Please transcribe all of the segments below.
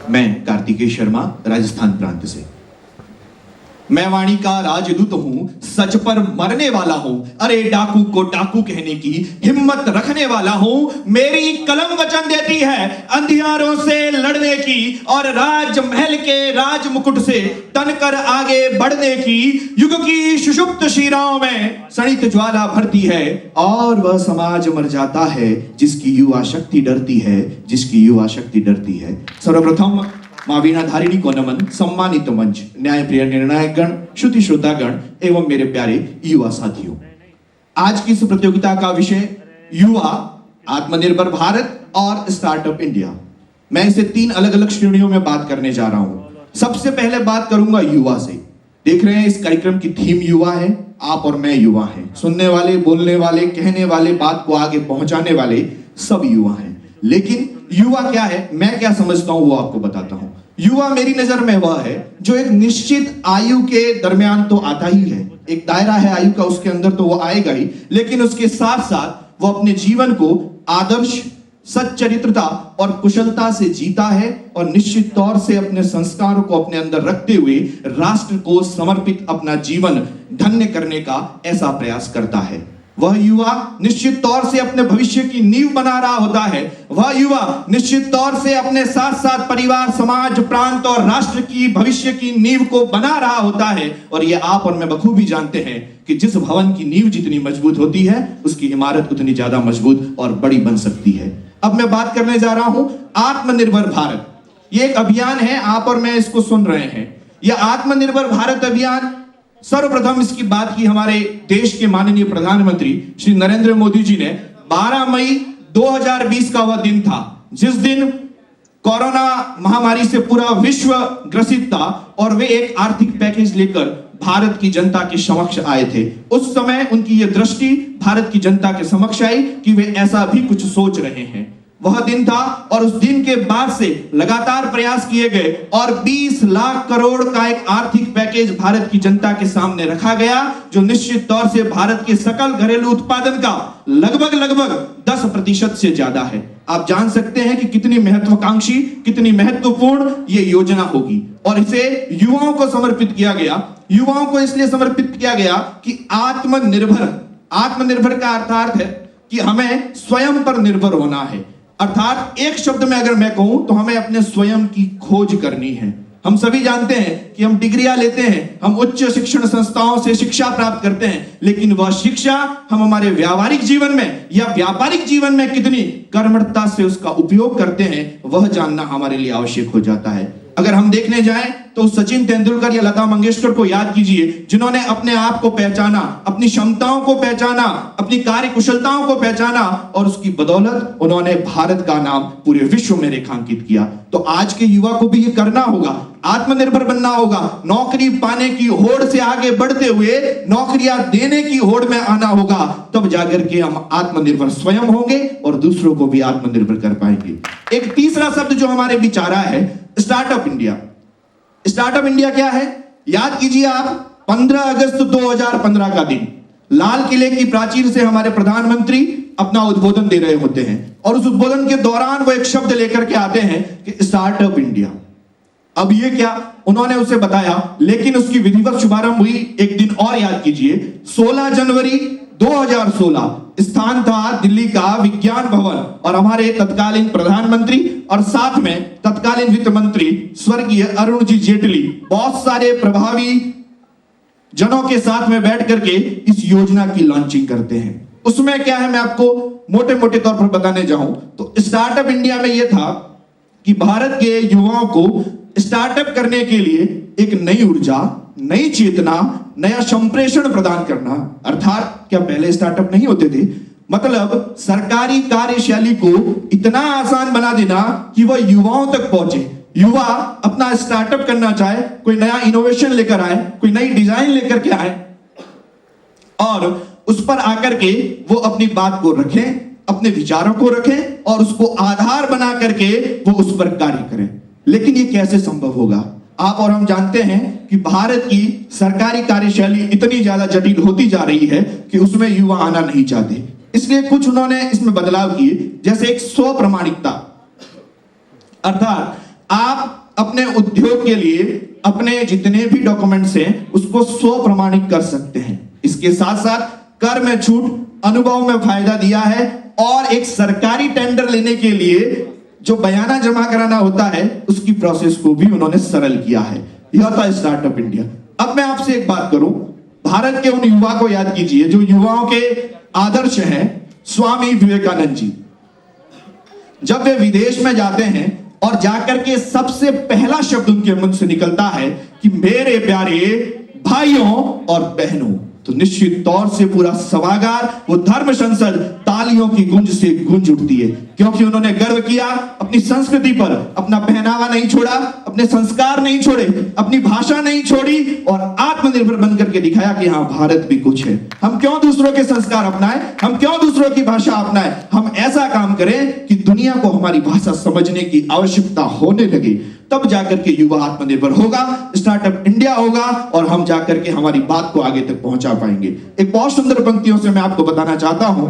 मैं कार्तिकेय शर्मा राजस्थान प्रांत से। मैं वाणी का राजदूत हूं, सच पर मरने वाला हूं। अरे डाकू को डाकू कहने की हिम्मत रखने वाला हूं। मेरी कलम वचन देती है अंधियारों से लड़ने की और राजमहल के राज मुकुट से तनकर आगे बढ़ने की। युग की सुषुप्त शिराओं में सणित ज्वाला भरती है और वह समाज मर जाता है जिसकी युवा शक्ति डरती है, जिसकी युवा शक्ति डरती है। सर्वप्रथम मां वीणाधारिणी को नमन। सम्मानित मंच, न्याय प्रिय निर्णायक गण, श्रुति श्रोतागण एवं मेरे प्यारे युवा साथियों, आज की इस प्रतियोगिता का विषय युवा, आत्मनिर्भर भारत और स्टार्टअप इंडिया। मैं इसे 3 अलग अलग श्रेणियों में बात करने जा रहा हूं। सबसे पहले बात करूंगा युवा से। देख रहे हैं इस कार्यक्रम की थीम युवा है। आप और मैं युवा हैं। सुनने वाले, बोलने वाले, कहने वाले, बात को आगे पहुंचाने वाले सब युवा हैं। लेकिन युवा क्या है, मैं क्या समझता हूं, वो आपको बताता हूं। युवा मेरी नजर में वह है जो एक निश्चित आयु के दरमियान तो आता ही है, एक दायरा है आयु का, उसके अंदर तो वो आएगा ही, लेकिन उसके साथ साथ वो अपने जीवन को आदर्श, सच्चरित्रता और कुशलता से जीता है और निश्चित तौर से अपने संस्कारों को अपने अंदर रखते हुए राष्ट्र को समर्पित अपना जीवन धन्य करने का ऐसा प्रयास करता है। वह युवा निश्चित तौर से अपने भविष्य की नींव बना रहा होता है। वह युवा निश्चित तौर से अपने साथ साथ परिवार, समाज, प्रांत और राष्ट्र की भविष्य की नींव को बना रहा होता है। और ये आप और मैं बखूबी जानते हैं कि जिस भवन की नींव जितनी मजबूत होती है उसकी इमारत उतनी ज्यादा मजबूत और बड़ी बन सकती है। अब मैं बात करने जा रहा हूं आत्मनिर्भर भारत। ये एक अभियान है, आप और मैं इसको सुन रहे हैं। यह आत्मनिर्भर भारत अभियान, सर्वप्रथम इसकी बात की हमारे देश के माननीय प्रधानमंत्री श्री नरेंद्र मोदी जी ने 12 मई 2020 का वह दिन था जिस दिन कोरोना महामारी से पूरा विश्व ग्रसित था और वे एक आर्थिक पैकेज लेकर भारत की जनता के समक्ष आए थे। उस समय उनकी यह दृष्टि भारत की जनता के समक्ष आई कि वे ऐसा भी कुछ सोच रहे हैं। वह दिन था और उस दिन के बाद से लगातार प्रयास किए गए और 20 लाख करोड़ का एक आर्थिक पैकेज भारत की जनता के सामने रखा गया जो निश्चित तौर से भारत के सकल घरेलू उत्पादन का लगभग 10% से ज्यादा है। आप जान सकते हैं कि कितनी महत्वाकांक्षी, कितनी महत्वपूर्ण ये योजना होगी। और इसे युवाओं को समर्पित किया गया। युवाओं को इसलिए समर्पित किया गया कि आत्मनिर्भर का अर्थ है कि हमें स्वयं पर निर्भर होना है। अर्थात एक शब्द में अगर मैं कहूं तो हमें अपने स्वयं की खोज करनी है। हम सभी जानते हैं कि हम डिग्रियां लेते हैं, हम उच्च शिक्षण संस्थाओं से शिक्षा प्राप्त करते हैं, लेकिन वह शिक्षा हम हमारे व्यावहारिक जीवन में या व्यापारिक जीवन में कितनी कर्मठता से उसका उपयोग करते हैं वह जानना हमारे लिए आवश्यक हो जाता है। अगर हम देखने जाएं तो सचिन तेंदुलकर या लता मंगेशकर को याद कीजिए जिन्होंने अपने आप को पहचाना, अपनी क्षमताओं को पहचाना, अपनी कार्य कुशलताओं को पहचाना और उसकी बदौलत उन्होंने भारत का नाम पूरे विश्व में रेखांकित किया। तो आज के युवा को भी ये करना होगा, आत्मनिर्भर बनना होगा, नौकरी पाने की होड़ से आगे बढ़ते हुए नौकरियां देने की होड़ में आना होगा। तब जाकर के हम आत्मनिर्भर स्वयं होंगे और दूसरों को भी आत्मनिर्भर कर पाएंगे। एक तीसरा शब्द जो हमारे बीच आ रहा है स्टार्टअप इंडिया। स्टार्टअप इंडिया क्या है? याद कीजिए आप 15 अगस्त 2015 का दिन, लाल किले की प्राचीर से हमारे प्रधानमंत्री अपना उद्बोधन दे रहे होते हैं और उस उद्बोधन के दौरान वो एक शब्द लेकर के आते हैं कि स्टार्टअप इंडिया। अब ये क्या उन्होंने उसे बताया, लेकिन उसकी विधिवत शुभारंभ हुई एक दिन और याद कीजिए 16 जनवरी 2016। स्थान था दिल्ली का विज्ञान भवन और हमारे तत्कालीन प्रधानमंत्री और साथ में तत्कालीन वित्त मंत्री स्वर्गीय अरुण जी जेटली बहुत सारे प्रभावी जनों के साथ में बैठ करके इस योजना की लॉन्चिंग करते हैं। उसमें क्या है मैं आपको मोटे मोटे तौर पर बताने जाऊं तो स्टार्टअप इंडिया में यह था कि भारत के युवाओं को स्टार्टअप करने के लिए एक नई ऊर्जा, नई चेतना, नया संप्रेषण प्रदान करना। अर्थात क्या पहले स्टार्टअप नहीं होते थे? मतलब सरकारी कार्यशैली को इतना आसान बना देना कि वह युवाओं तक पहुंचे। युवा अपना स्टार्टअप करना चाहे, कोई नया इनोवेशन लेकर आए, कोई नई डिजाइन लेकर के आए और उस पर आकर के वो अपनी बात को रखें, अपने विचारों को रखें और उसको आधार बना करके वो उस पर कार्य करें। लेकिन ये कैसे संभव होगा? आप और हम जानते हैं कि भारत की सरकारी कार्यशैली इतनी ज्यादा जटिल होती जा रही है कि उसमें युवा आना नहीं चाहते। इसलिए कुछ उन्होंने इसमें बदलाव किए, जैसे एक स्व प्रमाणिकता। अर्थात आप अपने उद्योग के लिए अपने जितने भी डॉक्यूमेंट्स हैं उसको स्व प्रमाणित कर सकते हैं। इसके साथ साथ कर में छूट, अनुभव में फायदा दिया है और एक सरकारी टेंडर लेने के लिए जो बयाना जमा कराना होता है उसकी प्रोसेस को भी उन्होंने सरल किया है। यह था स्टार्टअप इंडिया। अब मैं आपसे एक बात करूं, भारत के उन युवा को याद कीजिए जो युवाओं के आदर्श हैं स्वामी विवेकानंद जी। जब वे विदेश में जाते हैं और जाकर के सबसे पहला शब्द उनके मुंह से निकलता है कि मेरे प्यारे भाइयों और बहनों, तो निश्चित तौर से पूरा सभागार, वो धर्म संसद तालियों की गूंज से गूंज उठती है, क्योंकि उन्होंने गर्व किया अपनी संस्कृति पर, अपना पहनावा नहीं छोड़ा, अपने संस्कार नहीं छोड़े, अपनी भाषा नहीं छोड़ी और आत्मनिर्भर बनकर के दिखाया कि हाँ भारत भी कुछ है। हम क्यों दूसरों के संस्कार अपनाएं, हम क्यों दूसरों की भाषा अपनाएं, हम ऐसा काम करें कि दुनिया को हमारी भाषा समझने की आवश्यकता होने लगे, तब जाकर के युवा आत्मनिर्भर होगा, स्टार्टअप इंडिया होगा और हम जाकर के हमारी बात को आगे तक पहुंचा पाएंगे। एक बहुत सुंदर पंक्तियों से मैं आपको बताना चाहता हूं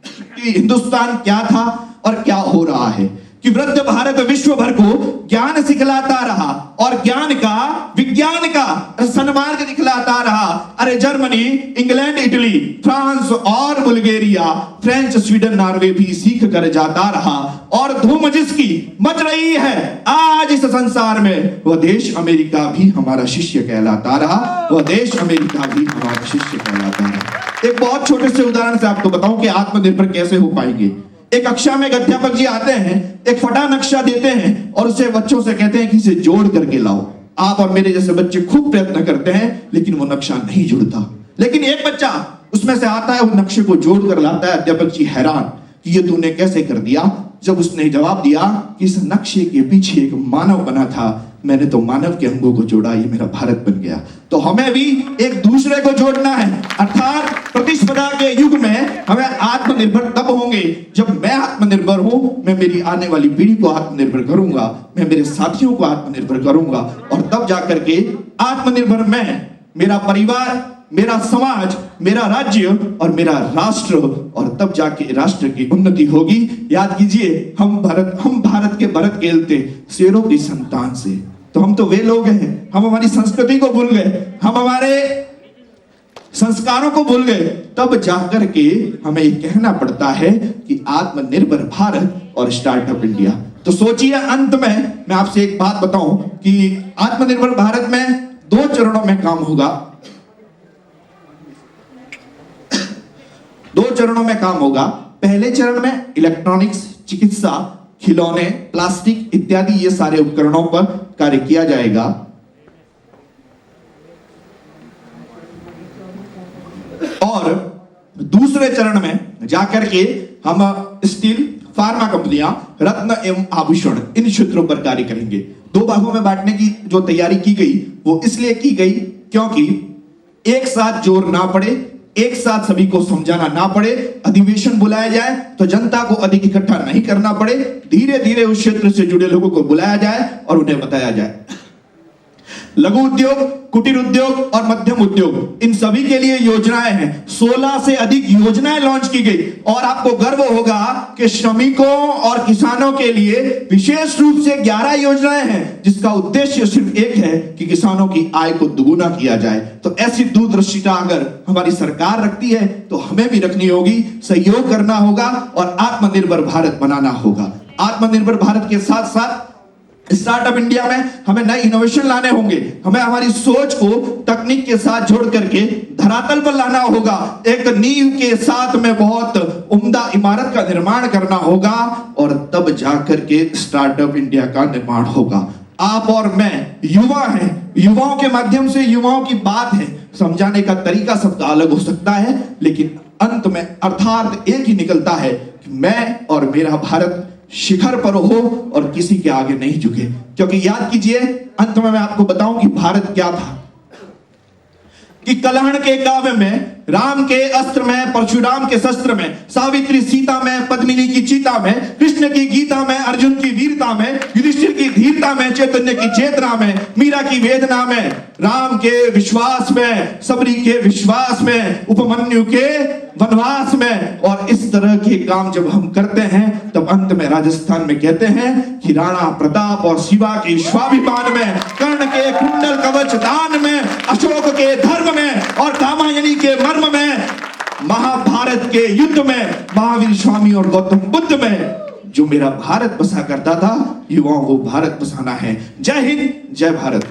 कि हिंदुस्तान क्या था और क्या हो रहा है, कि वृद्ध भारत विश्व भर को ज्ञान सिखलाता रहा और ज्ञान का, विज्ञान का सन्मार्ग दिखलाता रहा। अरे जर्मनी, इंग्लैंड, इटली, फ्रांस और बुल्गारिया, फ्रेंच, स्वीडन, नॉर्वे भी सीख कर जाता रहा और धूम जिसकी मच रही है आज इस संसार में, वह देश अमेरिका भी हमारा शिष्य कहलाता रहा, वह देश अमेरिका भी हमारा शिष्य कहलाता रहा। एक बहुत छोटे से उदाहरण से आपको बताऊं कि आत्मनिर्भर कैसे हो पाएंगे। एक कक्षा में अध्यापक जी आते हैं, एक फटा नक्शा देते हैं और उसे बच्चों से कहते हैं कि इसे जोड़ करके लाओ। आप और मेरे जैसे बच्चे खूब प्रयत्न करते हैं लेकिन वो नक्शा नहीं जुड़ता। लेकिन एक बच्चा उसमें से आता है, वो नक्शे को जोड़ कर लाता है। अध्यापक जी हैरान कि ये तूने कैसे कर दिया। जब उसने जवाब दिया कि इस नक्शे के पीछे एक मानव बना था, मैंने तो मानव के अंगों को जोड़ा, ये मेरा भारत बन गया। तो हमें भी एक दूसरे को जोड़ना है, अर्थात प्रतिस्पर्धा के युग में हमें आत्मनिर्भर तब होंगे जब मैं आत्मनिर्भर हूं, मैं मेरी आने वाली पीढ़ी को आत्मनिर्भर करूंगा, मैं मेरे साथियों को आत्मनिर्भर करूंगा और तब जाकर के आत्मनिर्भर मैं, मेरा परिवार, मेरा समाज, मेरा राज्य और मेरा राष्ट्र, और तब जाके राष्ट्र की उन्नति होगी। याद कीजिए हम भारत के भरत खेलते शेरों की संतान से, तो हम तो वे लोग हैं, हम हमारी संस्कृति को भूल गए, हम हमारे संस्कारों को भूल गए, तब जाकर के हमें ये कहना पड़ता है कि आत्मनिर्भर भारत और स्टार्टअप इंडिया। तो सोचिए अंत में मैं आपसे एक बात बताऊं कि आत्मनिर्भर भारत में 2 चरणों में काम होगा। 2 चरणों में काम होगा। पहले चरण में इलेक्ट्रॉनिक्स, चिकित्सा, खिलौने, प्लास्टिक इत्यादि ये सारे उपकरणों पर कार्य किया जाएगा। और दूसरे चरण में जाकर के हम स्टील, फार्मा कंपनियां, रत्न एवं आभूषण, इन क्षेत्रों पर कार्य करेंगे। 2 भागों में बांटने की जो तैयारी की गई वो इसलिए की गई क्योंकि एक साथ जोर ना पड़े, एक साथ सभी को समझाना ना पड़े, अधिवेशन बुलाया जाए तो जनता को अधिक इकट्ठा नहीं करना पड़े, धीरे धीरे उस क्षेत्र से जुड़े लोगों को बुलाया जाए और उन्हें बताया जाए। लघु उद्योग, कुटीर उद्योग और मध्यम उद्योग, इन सभी के लिए योजनाएं हैं। 16 से अधिक योजनाएं लॉन्च की गई और आपको गर्व होगा कि श्रमिकों और किसानों के लिए विशेष रूप से 11 योजनाएं हैं जिसका उद्देश्य सिर्फ एक है कि किसानों की आय को दुगुना किया जाए। तो ऐसी दूरदर्शिता अगर हमारी सरकार रखती है तो हमें भी रखनी होगी, सहयोग करना होगा और आत्मनिर्भर भारत बनाना होगा। आत्मनिर्भर भारत के साथ साथ स्टार्टअप इंडिया में हमें नए इनोवेशन लाने होंगे, हमें हमारी सोच को तकनीक के साथ जोड़ करके धरातल पर लाना होगा। एक नींव के साथ में बहुत उम्दा इमारत का निर्माण करना होगा और तब जाकर के स्टार्टअप इंडिया का निर्माण होगा। आप और मैं युवा हैं, युवाओं के माध्यम से युवाओं की बात है, समझाने का तरीका सबका अलग हो सकता है, लेकिन अंत में अर्थात एक ही निकलता है कि मैं और मेरा भारत शिखर पर हो और किसी के आगे नहीं झुके। क्योंकि याद कीजिए, अंत में मैं आपको बताऊं कि भारत क्या था, कि कलहण के काव्य में, राम के अस्त्र में, परशुराम के शस्त्र में, सावित्री सीता में, पद्मिनी की चीता में, कृष्ण की गीता में, अर्जुन की वीरता में, युधिष्ठिर की धीरता गीता में चैतन्य की चेतना में, मीरा की वेदना में, राम के विश्वास में, सबरी के विश्वास में, उपमन्यु के वनवास में। और इस तरह के काम जब हम करते हैं तब अंत में राजस्थान में कहते हैं कि राणा प्रताप और शिवा के स्वाभिमान में, कर्ण के कुंडल कवच दान में, अशोक के धर्म में और कामायनी के मर्म में, महाभारत के युद्ध में, महावीर स्वामी और गौतम बुद्ध में जो मेरा भारत बसा करता था, युवाओं को भारत बसाना है। जय हिंद, जय भारत।